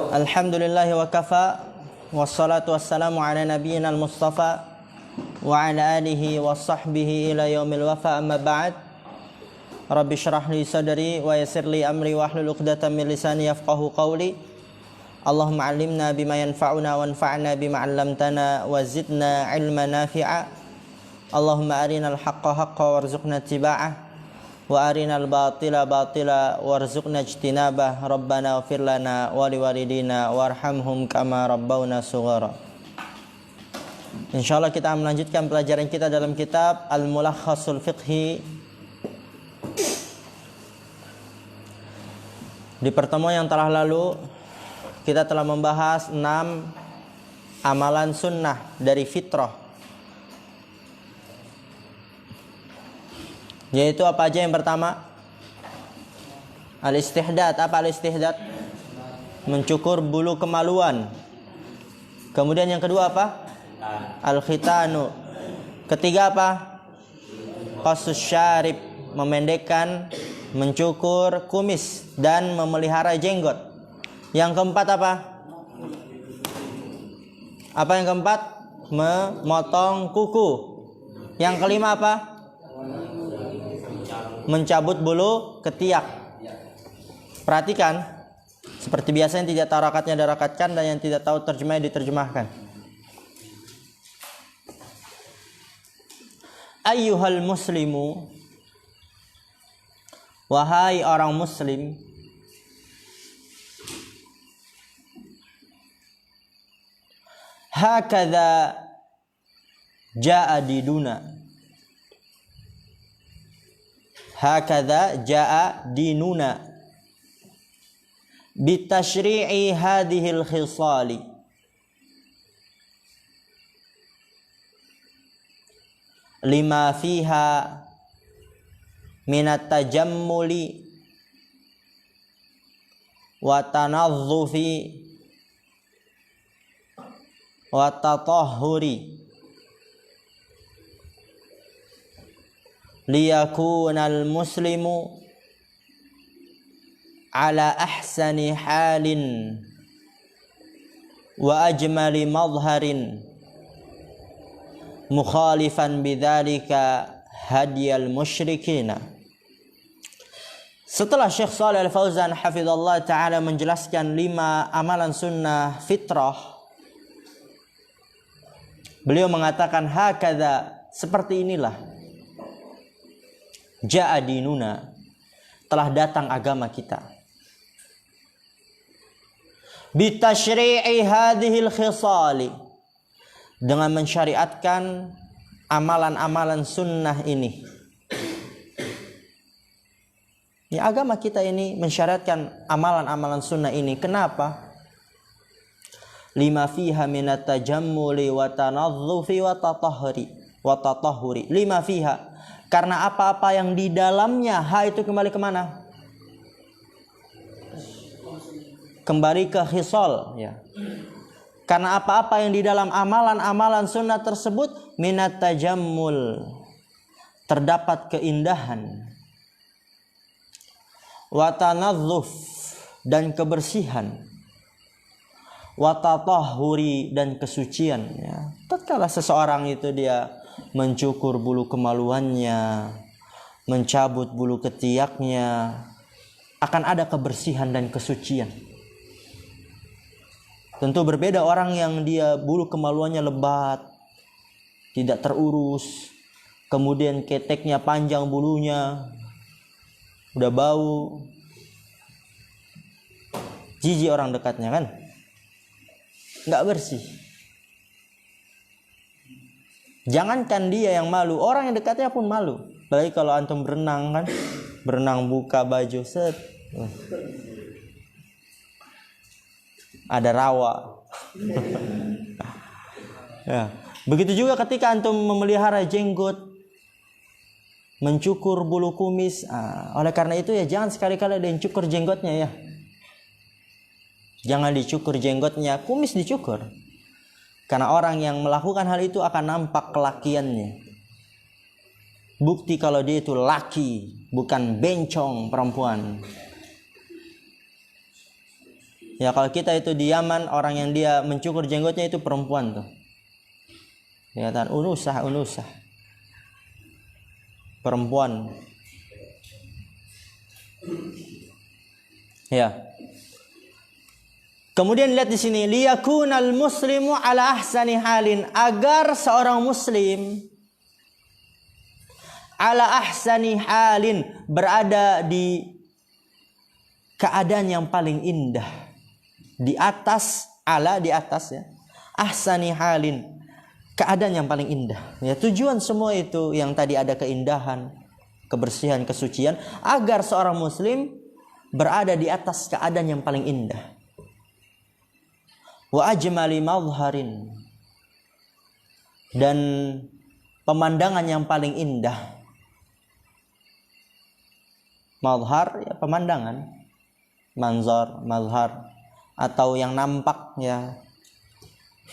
Alhamdulillahi wa kafa, wassalatu wassalamu ala nabiyyina al-mustafa wa ala alihi wa sahbihi ila yaumil wafa, amma ba'd. Rabbi syrah li sadri wa yassir li amri wa hlul 'uqdatam min lisani yafqahu qawli. Allahumma 'allimna bima yanfa'una wanfa'na bima 'allamtana wa zidna 'ilman nafi'a. Allahumma arinal haqqa haqqan warzuqna ittiba'ah wa arinal batila batila warzuqna ijtinabah. Rabbana ighfir lana wa liwalidina warhamhum kama rabbawna shighara. Insyaallah kita akan melanjutkan pelajaran kita dalam kitab Al-Mulakhasul Fiqhi. Di pertemuan yang telah lalu kita telah membahas 6 amalan sunnah dari fitrah, yaitu apa aja? Yang pertama, al-istihdad. Apa al-istihdad? Mencukur bulu kemaluan. Kemudian yang kedua apa? Al-khitanu. Ketiga apa? Qasus syarib, memendekkan, mencukur kumis dan memelihara jenggot. Yang keempat apa? Apa yang keempat? Memotong kuku. Yang kelima apa? Mencabut bulu ketiak. Perhatikan, seperti biasa yang tidak tahu rakatnya dirakatkan, dan yang tidak tahu terjemahnya diterjemahkan. Ayyuhal muslimu, wahai orang muslim, hakadha jaa dinuna. Hakadha jaa dinuna bitashri'i hadhil khisali lima fiha minat tajammuli wa tanadzufi wa tatahhuri liyakunal muslimu ala ahsani halin wa ajmali madharin mukhalifan bidzalika hadiyal musyrikina. Setelah Syekh Shalih Al-Fauzan hafizallahu ta'ala menjelaskan 5 amalan sunnah fitrah, beliau mengatakan hakadha, seperti inilah, ja'a dinuna, telah datang agama kita, bitashri'i hadhil khisali, dengan mensyariatkan amalan-amalan sunnah ini. Ya, agama kita ini mensyariatkan amalan-amalan sunnah ini. Kenapa? Lima fiha minat tajammuli wa tanadzufi wa tatahhuri. Lima fiha, karena apa-apa yang di dalamnya, ha itu kembali kemana? Kembali ke khisal, ya. Karena apa-apa yang di dalam amalan-amalan sunnah tersebut, minat tajammul, terdapat keindahan, wa tanadzuf, dan kebersihan, wa tatahhuri, dan kesucian, ya. Tatkala seseorang itu dia mencukur bulu kemaluannya, mencabut bulu ketiaknya, akan ada kebersihan dan kesucian. Tentu berbeda orang yang dia bulu kemaluannya lebat, tidak terurus, kemudian keteknya panjang bulunya, udah bau, jijik orang dekatnya kan, nggak bersih. Jangankan dia yang malu, orang yang dekatnya pun malu. Apalagi kalau antum berenang kan, berenang buka baju, set, ada rawa. Ya. Begitu juga ketika antum memelihara jenggot, mencukur bulu kumis. Oleh karena itu ya, jangan sekali-kali ada yang cukur jenggotnya, ya. Jangan dicukur jenggotnya, kumis dicukur. Karena orang yang melakukan hal itu akan nampak kelakiannya. Bukti kalau dia itu laki, bukan bencong perempuan. Ya kalau kita itu di Yaman, orang yang dia mencukur jenggotnya itu perempuan tuh. Dikatakan unusah. Perempuan. Ya. Kemudian lihat di sini, liyakunal muslimu ala ahsani halin, agar seorang muslim ala ahsani halin, berada di keadaan yang paling indah. Di atas ya. Ahsani halin, keadaan yang paling indah. Ya, tujuan semua itu yang tadi ada keindahan, kebersihan, kesucian, agar seorang muslim berada di atas keadaan yang paling indah. Wa ajmali madharin, dan pemandangan yang paling indah. Madhar ya pemandangan, manzar, mazhar, atau yang nampak ya,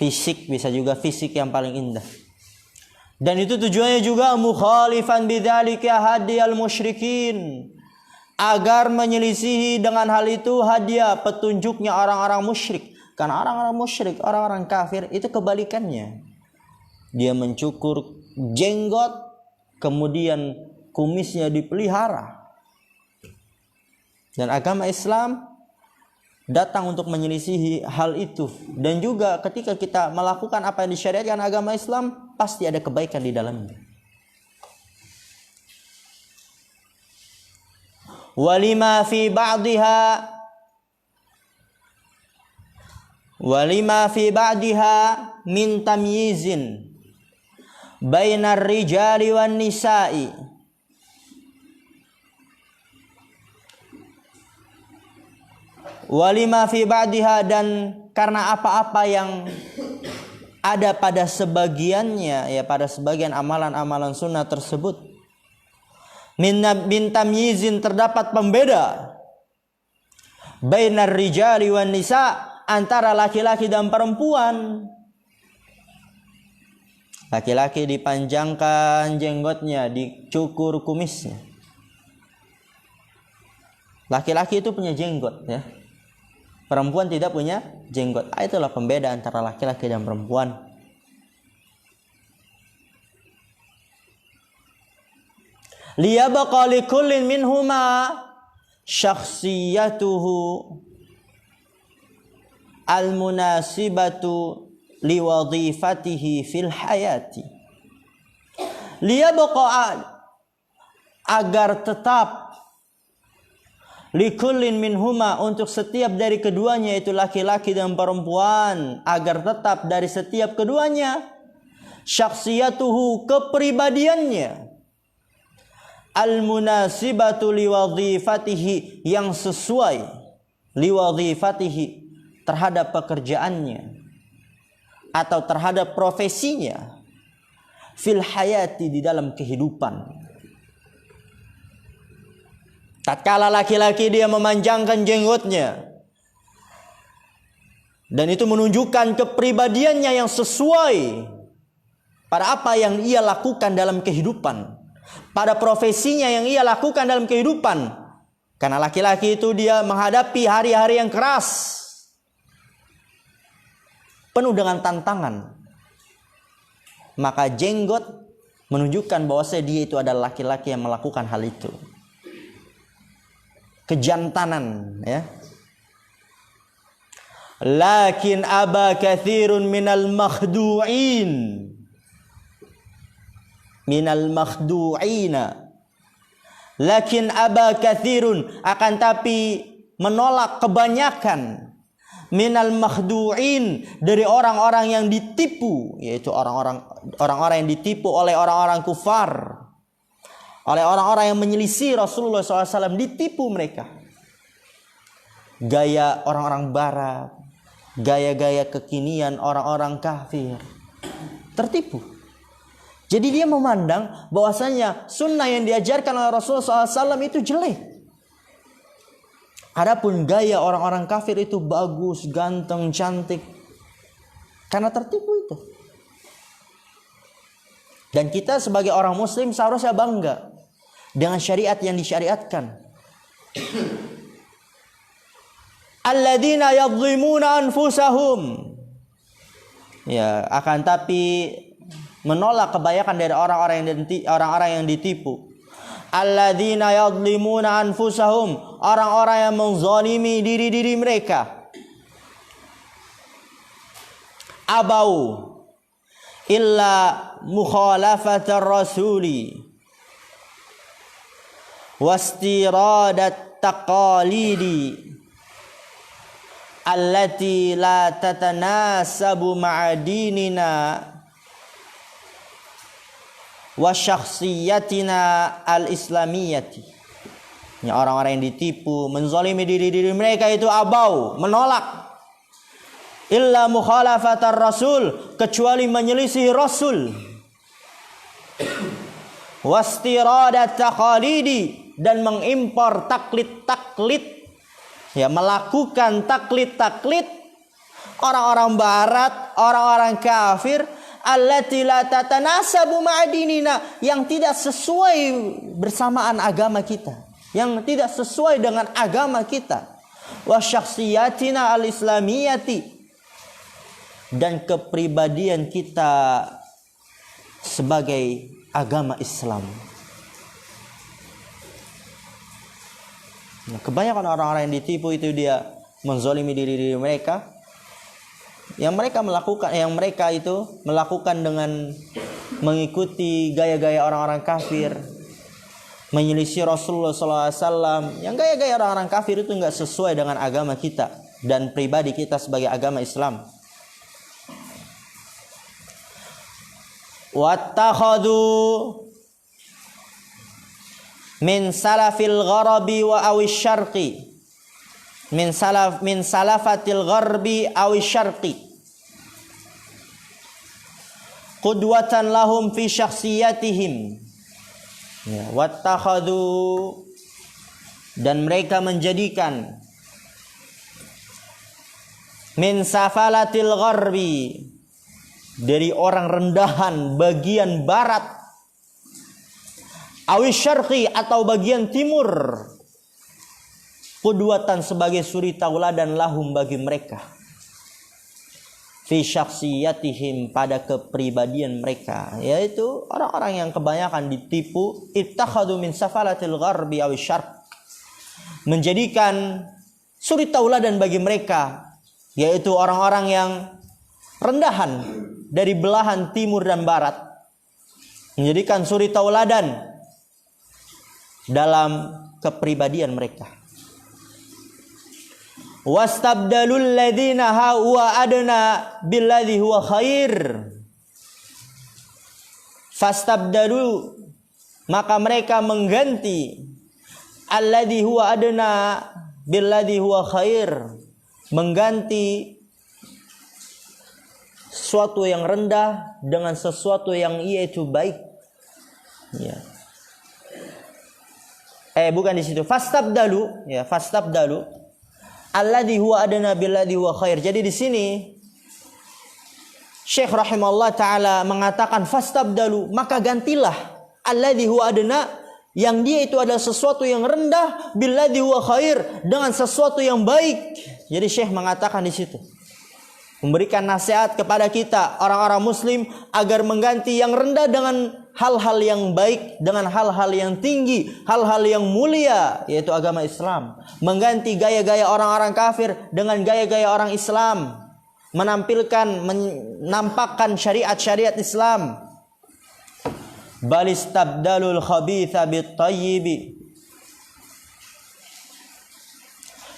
fisik, bisa juga fisik yang paling indah. Dan itu tujuannya juga mukhalifan bidzalika hadiyal musyrikin, agar menyelisihi dengan hal itu hadiah petunjuknya orang-orang musyrik. Karena orang-orang musyrik, orang-orang kafir itu kebalikannya. Dia mencukur jenggot, kemudian kumisnya dipelihara. Dan agama Islam datang untuk menyelisihi hal itu. Dan juga ketika kita melakukan apa yang disyariatkan agama Islam, pasti ada kebaikan di dalamnya. Walima fi ba'diha min tamyizin bainar rijali wan nisa'i. Walima fi ba'diha, dan karena apa-apa yang ada pada sebagiannya, ya pada sebagian amalan-amalan sunnah tersebut, min tamyizin, terdapat pembeda, bainar rijali wan nisa', antara laki-laki dan perempuan. Laki-laki dipanjangkan jenggotnya, dicukur kumisnya. Laki-laki itu punya jenggot ya. Perempuan tidak punya jenggot. Itulah pembeda antara laki-laki dan perempuan. Liyabqa likullin minhuma syakhsiyatuhu al-munasibatu liwadhifatihi fil hayati. Liyabqa, agar tetap, likullin minhuma, untuk setiap dari keduanya, itu laki-laki dan perempuan, agar tetap dari setiap keduanya, syakhsiyatuhu, kepribadiannya, al-munasibatu liwadhifatihi, yang sesuai, liwadhifatihi, terhadap pekerjaannya atau terhadap profesinya, fil hayati, di dalam kehidupan. Tatkala laki-laki dia memanjangkan jenggotnya, dan itu menunjukkan kepribadiannya yang sesuai pada apa yang ia lakukan dalam kehidupan, pada profesinya yang ia lakukan dalam kehidupan. Karena laki-laki itu dia menghadapi hari-hari yang keras, penuh dengan tantangan. Maka jenggot menunjukkan bahwa dia itu adalah laki-laki yang melakukan hal itu. Kejantanan ya. Lakin aba katsirun minal makhdu'ina. Lakin aba katsirun, akan tapi menolak kebanyakan, minal makhdu'in, dari orang-orang yang ditipu, yaitu orang-orang yang ditipu oleh orang-orang kufar, oleh orang-orang yang menyelisih Rasulullah SAW, ditipu mereka. Gaya orang-orang barat, gaya-gaya kekinian orang-orang kafir, tertipu. Jadi dia memandang bahwasanya sunnah yang diajarkan oleh Rasulullah SAW itu jelek. Adapun gaya orang-orang kafir itu bagus, ganteng, cantik. Karena tertipu itu. Dan kita sebagai orang muslim seharusnya bangga dengan syariat yang disyariatkan. alladzina yadhlimuna anfusahum. Ya, akan tapi menolak kebanyakan dari orang-orang yang ditipu. Alladzina yadhlimuna anfusahum, orang-orang yang menzalimi diri-diri mereka. Abau illa mukhalafatar rasuli wastiradat taqalidi allati la tatanasabu ma'adinina wa syakhsiyatina al-islamiyati. Ini orang-orang yang ditipu, menzalimi diri-diri mereka itu abau, menolak. Illa mukhalafatar rasul, kecuali menyelisih rasul. Wastiradat taqalidi, dan mengimpor taklid-taklid. Ya, melakukan taklid-taklid orang-orang barat, orang-orang kafir, allati la tatanasabu ma'adinina, yang tidak sesuai bersamaan agama kita, yang tidak sesuai dengan agama kita. Wa syakhsiyatina al-islamiyati, dan kepribadian kita sebagai agama Islam. Nah, kebanyakan orang-orang yang ditipu itu dia menzalimi diri mereka. Yang mereka itu melakukan dengan mengikuti gaya-gaya orang-orang kafir, menyelisih Rasulullah SAW. Yang gaya-gaya orang-orang kafir itu enggak sesuai dengan agama kita dan pribadi kita sebagai agama Islam. Wattakhadhu min salafil gharabi wa awish syarqi, min salafatil gharbi awish syarqi qudwatan lahum fi syakhsiyatihim. Ya, wattakhadhu, dan mereka menjadikan min safalatil gharbi, dari orang rendahan bagian barat, awish syarqi, atau bagian timur, qudwatan, sebagai suri tauladan lahum, bagi mereka, fi syakhsiyatihim, pada kepribadian mereka, yaitu orang-orang yang kebanyakan ditipu. Ittakhadhu min safalatil gharbi awish syarq, menjadikan suri tauladan bagi mereka, yaitu orang-orang yang rendahan dari belahan timur dan barat, menjadikan suri tauladan dalam kepribadian mereka. Wastabdalul ladzina huwa adna billadzi huwa khair. Fastabdalu, maka mereka mengganti alladzi huwa adna billadzi huwa khair, mengganti sesuatu yang rendah dengan sesuatu yang ia itu baik. Ya. Bukan di situ. Fastabdalu, ya, fastabdalu alladzi huwa adna billadzi huwa khair. Jadi di sini Syekh rahimahullah taala mengatakan fastabdalu, maka gantilah alladzi huwa adna, yang dia itu adalah sesuatu yang rendah, billadzi huwa khair, dengan sesuatu yang baik. Jadi Syekh mengatakan di situ, memberikan nasihat kepada kita orang-orang muslim agar mengganti yang rendah dengan hal-hal yang baik, dengan hal-hal yang tinggi, hal-hal yang mulia, yaitu agama Islam. Mengganti gaya-gaya orang-orang kafir dengan gaya-gaya orang Islam, menampakkan syariat-syariat Islam. Balistabdalul khabitha bit-tayyibi,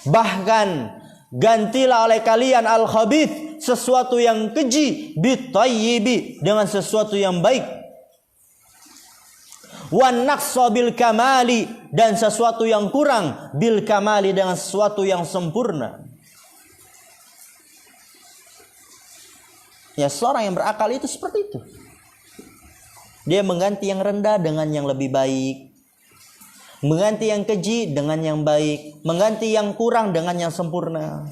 bahkan gantilah oleh kalian al-khabith, sesuatu yang keji, bit-tayyibi, dengan sesuatu yang baik. Wan naqsa bil kamali, dan sesuatu yang kurang, bil kamali, dengan sesuatu yang sempurna. Ya, seorang yang berakal itu seperti itu. Dia mengganti yang rendah dengan yang lebih baik, mengganti yang keji dengan yang baik, mengganti yang kurang dengan yang sempurna.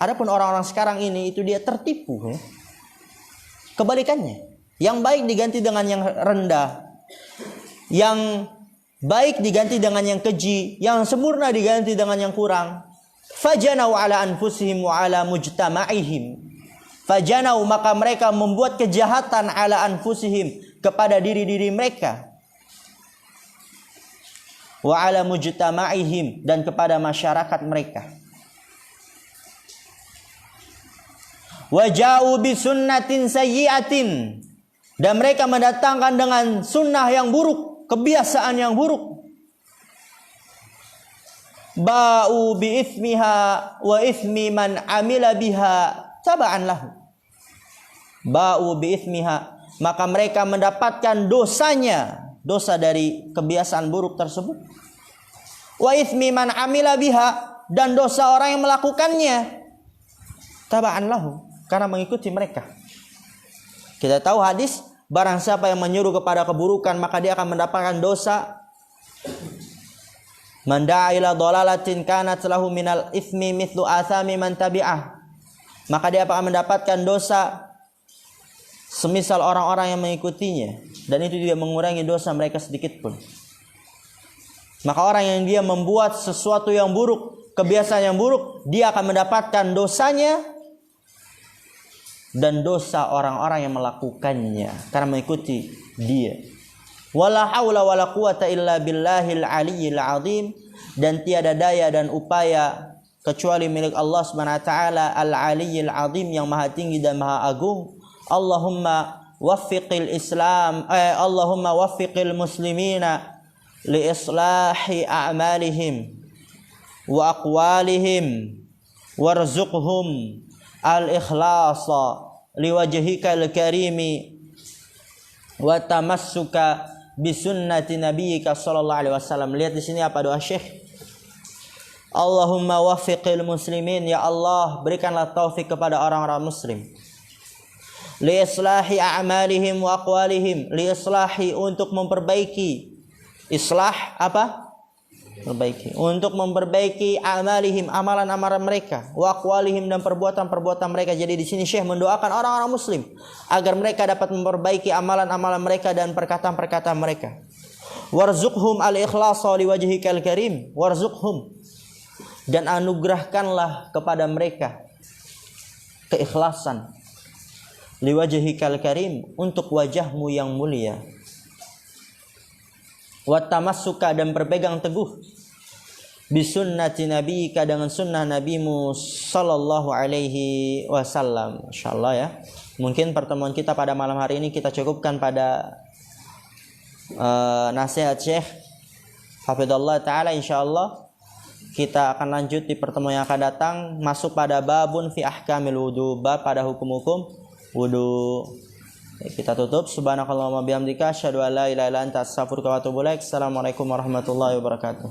Adapun orang-orang sekarang ini itu dia tertipu, ya. Kebalikannya, yang baik diganti dengan yang rendah, yang baik diganti dengan yang keji, yang sempurna diganti dengan yang kurang. Fajanau ala anfusihim wa ala mujtama'ihim. Fajanau, maka mereka membuat kejahatan ala anfusihim, kepada diri-diri mereka. Wa ala mujtama'ihim, dan kepada masyarakat mereka. Wa ja'u bi sunnatin sayyi'atin, dan mereka mendatangkan dengan sunnah yang buruk, kebiasaan yang buruk. Ba'u bi ithmiha wa ithmi man amila biha taba'an lahu. Ba'u bi ithmiha, maka mereka mendapatkan dosanya, dosa dari kebiasaan buruk tersebut. Wa ithmi man amila biha, dan dosa orang yang melakukannya. Taba'an lahu, karena mengikuti mereka. Kita tahu hadis, barang siapa yang menyuruh kepada keburukan, maka dia akan mendapatkan dosa. Man da'a ila dhalalatin kanat lahu minal ithmi mithlu athami man tabi'ah, maka dia akan mendapatkan dosa semisal orang-orang yang mengikutinya, dan itu tidak mengurangi dosa mereka sedikit pun. Maka orang yang dia membuat sesuatu yang buruk, kebiasaan yang buruk, dia akan mendapatkan dosanya dan dosa orang-orang yang melakukannya karena mengikuti dia. Wala haula wala quwata illa billahil aliyyil azim, dan tiada daya dan upaya kecuali milik Allah Subhanahu wa taala al-aliyyil azim, yang maha tinggi dan maha agung. Allahumma waffiqil Islam, Allahumma waffiqil muslimina li islahi a'malihim wa aqwalihim warzuqhum al-ikhlasa liwajhikal karimi wa tamassuka bisunnati nabiyyika sallallahu alaihi wasallam. Lihat di sini apa doa Syekh. Allahumma waffiqil muslimin, ya Allah berikanlah taufik kepada orang-orang muslim. Li islahi a'malihim wa aqwalihim, li islahi, untuk memperbaiki. Islah apa? Perbaiki. Untuk memperbaiki amalihim, amalan-amalan mereka, wa aqwalihim, dan perbuatan-perbuatan mereka. Jadi di sini Syekh mendoakan orang-orang muslim agar mereka dapat memperbaiki amalan-amalan mereka dan perkataan-perkataan mereka. Warzuqhum al-ikhlasa liwajhikal karim, warzuqhum, dan anugerahkanlah kepada mereka keikhlasan, liwajhikal karim, untuk wajahmu yang mulia. Wa tamassuka, dan berpegang teguh, bisunnati nabiyyika, dengan sunnah nabimu sallallahu alaihi wasallam. Insyaallah ya. Mungkin pertemuan kita pada malam hari ini kita cukupkan pada nasihat Syekh hafizallahu taala. Insyaallah kita akan lanjut di pertemuan yang akan datang, masuk pada babun fi ahkamil wudu, bab pada hukum-hukum wudu. Kita tutup. Subhanakallahumma bihamdika asyhadu an la ilaha illa anta astaghfiruka wa atubu ilaik. Assalamualaikum warahmatullahi wabarakatuh.